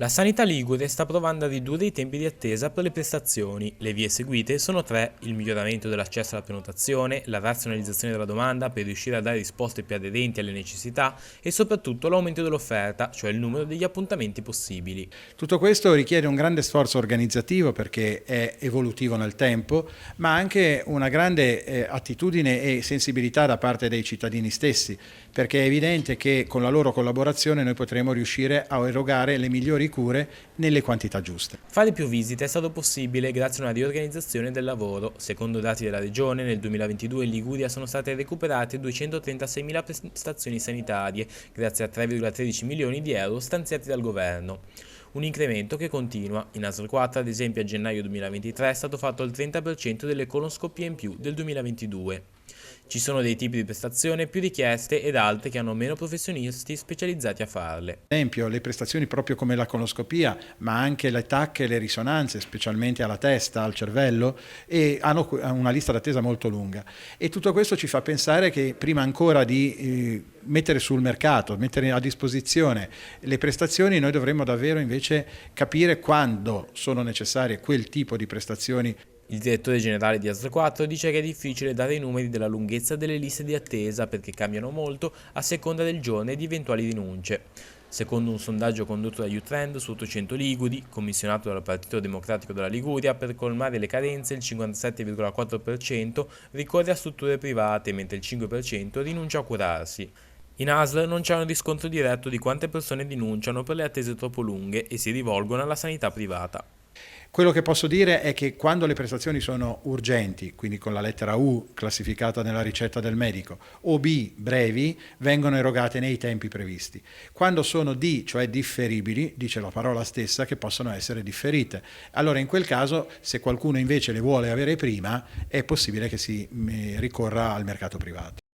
La sanità ligure sta provando a ridurre i tempi di attesa per le prestazioni. Le vie seguite sono tre: il miglioramento dell'accesso alla prenotazione, la razionalizzazione della domanda per riuscire a dare risposte più aderenti alle necessità e soprattutto l'aumento dell'offerta, cioè il numero degli appuntamenti possibili. Tutto questo richiede un grande sforzo organizzativo perché è evolutivo nel tempo, ma anche una grande attitudine e sensibilità da parte dei cittadini stessi, perché è evidente che con la loro collaborazione noi potremo riuscire a erogare le migliori cure nelle quantità giuste. Fare più visite è stato possibile grazie a una riorganizzazione del lavoro. Secondo dati della Regione, nel 2022 in Liguria sono state recuperate 236.000 prestazioni sanitarie, grazie a 3,13 milioni di euro stanziati dal governo. Un incremento che continua. In ASL 4, ad esempio, a gennaio 2023 è stato fatto il 30% delle colonoscopie in più del 2022. Ci sono dei tipi di prestazione più richieste ed altre che hanno meno professionisti specializzati a farle. Ad esempio, le prestazioni proprio come la coloscopia, ma anche le TAC e le risonanze, specialmente alla testa, al cervello, e hanno una lista d'attesa molto lunga. E tutto questo ci fa pensare che prima ancora di mettere sul mercato, mettere a disposizione le prestazioni, noi dovremmo davvero invece capire quando sono necessarie quel tipo di prestazioni. Il direttore generale di ASL 4 dice che è difficile dare i numeri della lunghezza delle liste di attesa perché cambiano molto a seconda del giorno e di eventuali rinunce. Secondo un sondaggio condotto da Youtrend su 800 liguri, commissionato dal Partito Democratico della Liguria, per colmare le carenze il 57,4% ricorre a strutture private, mentre il 5% rinuncia a curarsi. In ASL non c'è un riscontro diretto di quante persone denunciano per le attese troppo lunghe e si rivolgono alla sanità privata. Quello che posso dire è che quando le prestazioni sono urgenti, quindi con la lettera U classificata nella ricetta del medico, o B brevi, vengono erogate nei tempi previsti. Quando sono D, cioè differibili, dice la parola stessa che possono essere differite. Allora in quel caso, se qualcuno invece le vuole avere prima, è possibile che si ricorra al mercato privato.